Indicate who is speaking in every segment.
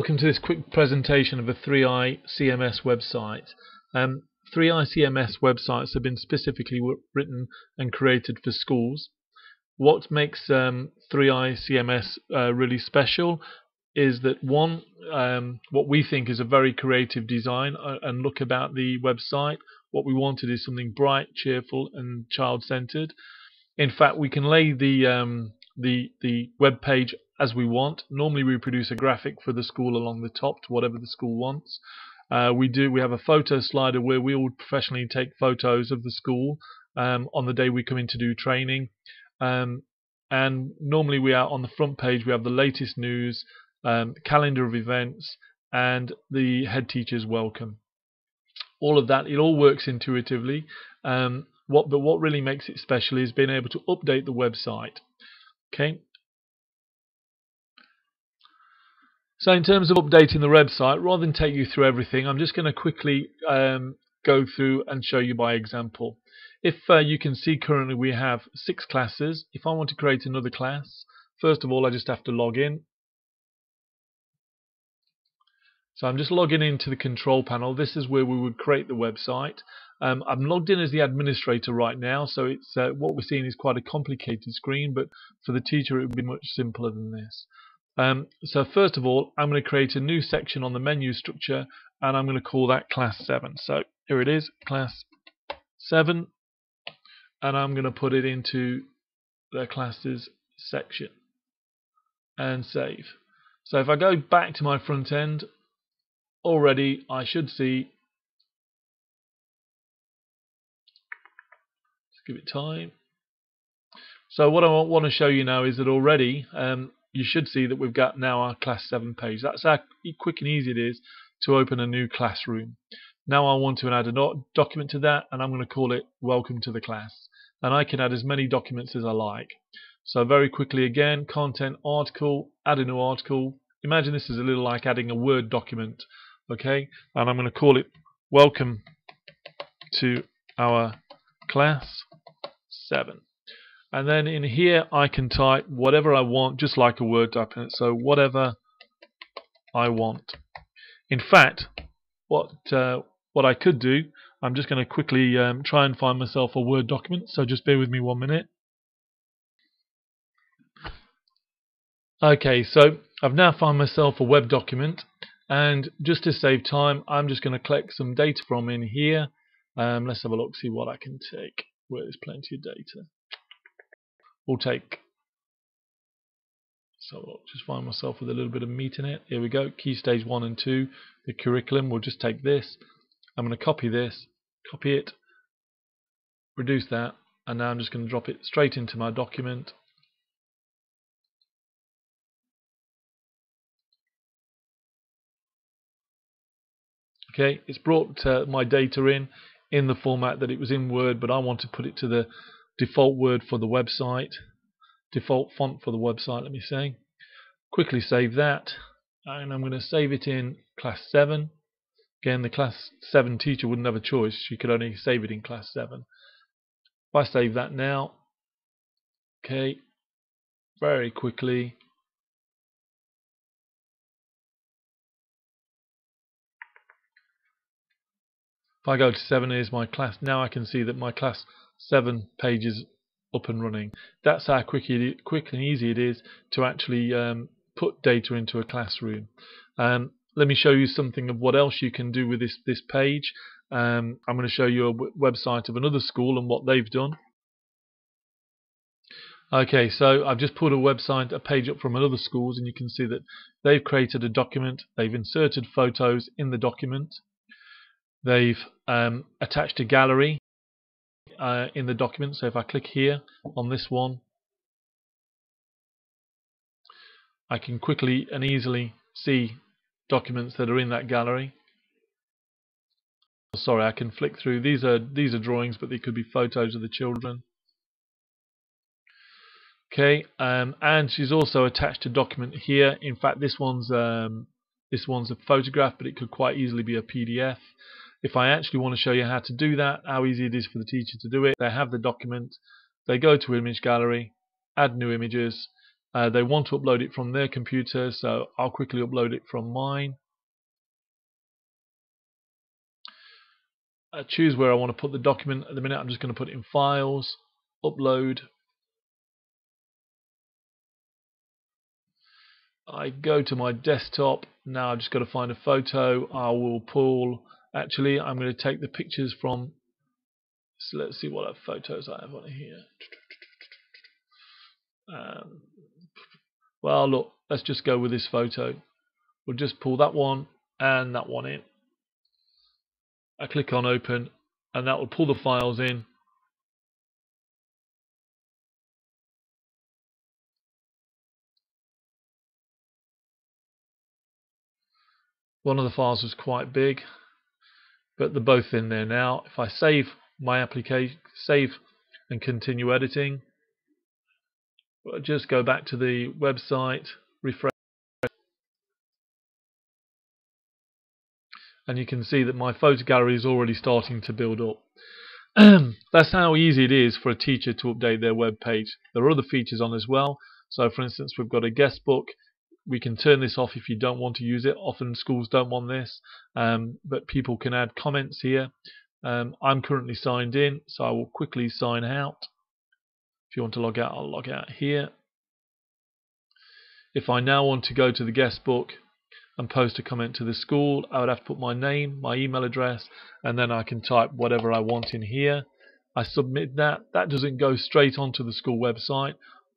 Speaker 1: Welcome to this quick presentation of a 3i CMS website. 3i CMS websites have been specifically written and created for schools. What makes 3i CMS really special is that one, what we think is a very creative design and look about the website. What we wanted is something bright, cheerful and child-centered. In fact, we can lay the web page as we want. Normally we produce a graphic for the school along the top to whatever the school wants. We have a photo slider where we all professionally take photos of the school on the day we come in to do training. And normally we are on the front page, we have the latest news, calendar of events and the head teacher's welcome. All of that, it all works intuitively. But what really makes it special is being able to update the website. Okay. So in terms of updating the website, rather than take you through everything, I'm just going to quickly go through and show you by example. If you can see currently we have 6 classes. If I want to create another class, first of all I just have to log in. So I'm just logging into the control panel. This is where we would create the website. I'm logged in as the administrator right now, so it's what we're seeing is quite a complicated screen, but for the teacher it would be much simpler than this. So first of all, I'm going to create a new section on the menu structure, and I'm going to call that class 7. So here it is, class 7, and I'm going to put it into the classes section and save. So if I go back to my front end, already I should see, let's give it time. So what I want to show you now is that already you should see that we've got now our class 7 page. That's how quick and easy it is to open a new classroom. Now I want to add a document to that, and I'm going to call it welcome to the class, and I can add as many documents as I like. So very quickly again, content, article, add a new article. Imagine this is a little like adding a Word document, okay, and I'm going to call it welcome to our class 7. And then in here I can type whatever I want, just like a Word document. So whatever I want. In fact, what I could do, I'm just going to quickly try and find myself a Word document. So just bear with me 1 minute. Okay, so I've now found myself a web document, and just to save time, I'm just going to collect some data from in here. Let's have a look, see what I can take. Where there's plenty of data. We'll take, so I'll just find myself with a little bit of meat in it. Here we go, key stage 1 and 2, the curriculum. We'll just take this. I'm going to copy this, copy it, reduce that, and now I'm just going to drop it straight into my document. Okay, it's brought my data in the format that it was in Word, but I want to put it to the default word for the website, default font for the website, let me say. Quickly save that, and I'm going to save it in class 7. Again, the class 7 teacher wouldn't have a choice, she could only save it in class 7. If I save that now, okay, very quickly, if I go to 7, here's my class. Now I can see that my class 7 page is up and running. That's how quick and easy it is to actually put data into a classroom. Let me show you something of what else you can do with this page. I'm going to show you a website of another school and what they've done. Okay, so I've just put a page up from another schools, and you can see that they've created a document. They've inserted photos in the document. They've attached a gallery in the document. So if I click here on this one, I can quickly and easily see documents that are in that gallery. Sorry, I can flick through. These are drawings, but they could be photos of the children. Okay, and she's also attached a document here. In fact, this one's a photograph, but it could quite easily be a PDF. If I actually want to show you how to do that, how easy it is for the teacher to do it, they have the document, they go to Image Gallery, add new images, They want to upload it from their computer, so I'll quickly upload it from mine. Choose where I want to put the document. At the minute I'm just going to put it in Files, Upload. I go to my desktop. Now I've just got to find a photo. I will pull, actually I'm going to take the pictures from, so let's see what photos I have on here. Well, look, let's just go with this photo. We'll just pull that one and that one in. I click on open and that will pull the files in. One of the files was quite big, but they're both in there now. If I save my application, save and continue editing, I'll just go back to the website, refresh, and you can see that my photo gallery is already starting to build up. That's how easy it is for a teacher to update their web page. There are other features on as well. So for instance, we've got a guest book. We can turn this off if you don't want to use it. Often schools don't want this, but people can add comments here. I'm currently signed in, so I will quickly sign out. If you want to log out, I'll log out here. If I now want to go to the guest book and post a comment to the school, I would have to put my name, my email address, and then I can type whatever I want in here. I submit that. That doesn't go straight onto the school website,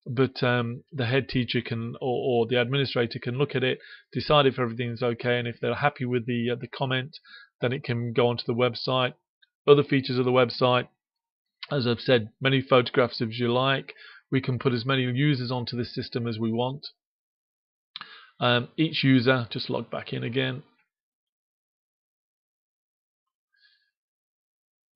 Speaker 1: but the head teacher can, or the administrator can look at it, decide if everything's okay, and if they're happy with the comment, then it can go onto the website. Other features of the website, as I've said, many photographs if you like. We can put as many users onto the system as we want. Each user, just log back in again.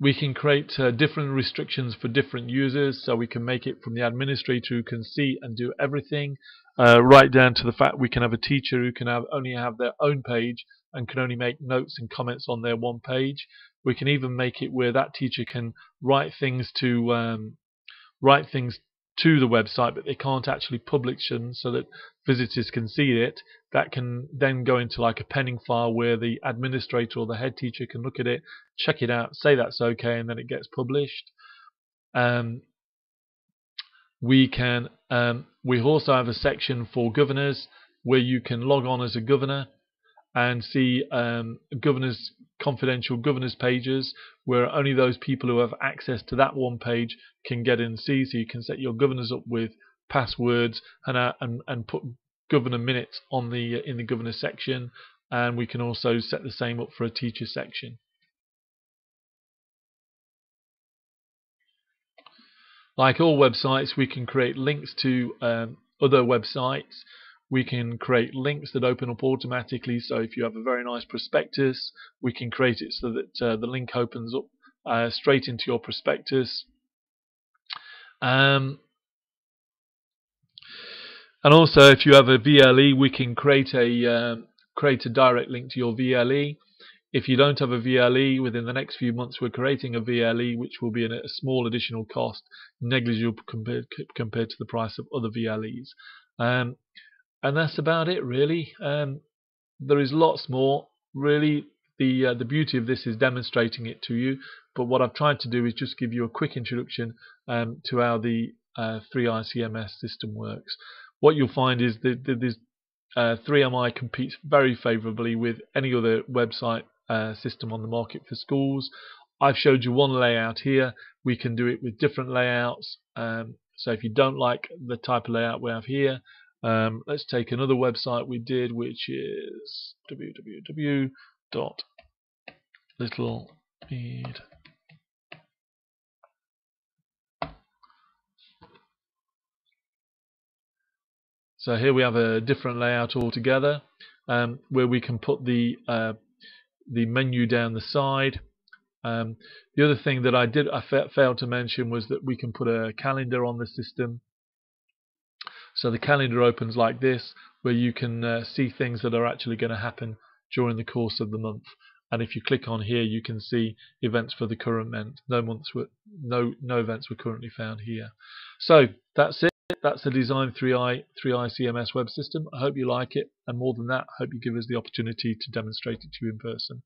Speaker 1: We can create different restrictions for different users, so we can make it from the administrator who can see and do everything, right down to the fact we can have a teacher who can only have their own page and can only make notes and comments on their one page. We can even make it where that teacher can write things to the website, but they can't actually publish them so that visitors can see it. That can then go into like a pending file where the administrator or the head teacher can look at it, check it out, say that's okay, and then it gets published. We also have a section for governors where you can log on as a governor and see confidential governors pages where only those people who have access to that one page can get in and see. So you can set your governors up with passwords and put governor minutes on in the governor section, and we can also set the same up for a teacher section. Like all websites, we can create links to other websites. We can create links that open up automatically. So if you have a very nice prospectus, we can create it so that the link opens up straight into your prospectus. And also, if you have a VLE, we can create a direct link to your VLE. If you don't have a VLE, within the next few months we're creating a VLE which will be a small additional cost, negligible compared to the price of other VLEs. And that's about it really. There is lots more. Really, the beauty of this is demonstrating it to you, but what I've tried to do is just give you a quick introduction to how the 3i CMS system works. What you'll find is that this 3MI competes very favourably with any other website system on the market for schools. I've showed you one layout here. We can do it with different layouts. So if you don't like the type of layout we have here, let's take another website we did, which is www.littlemead. So here we have a different layout altogether, where we can put the menu down the side. The other thing that I failed to mention was that we can put a calendar on the system. So the calendar opens like this, where you can see things that are actually going to happen during the course of the month. And if you click on here, you can see events for the current month. No events were currently found here. So that's it. That's the Design 3i CMS web system. I hope you like it, and more than that, I hope you give us the opportunity to demonstrate it to you in person.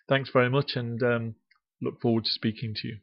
Speaker 1: Thanks very much, and look forward to speaking to you.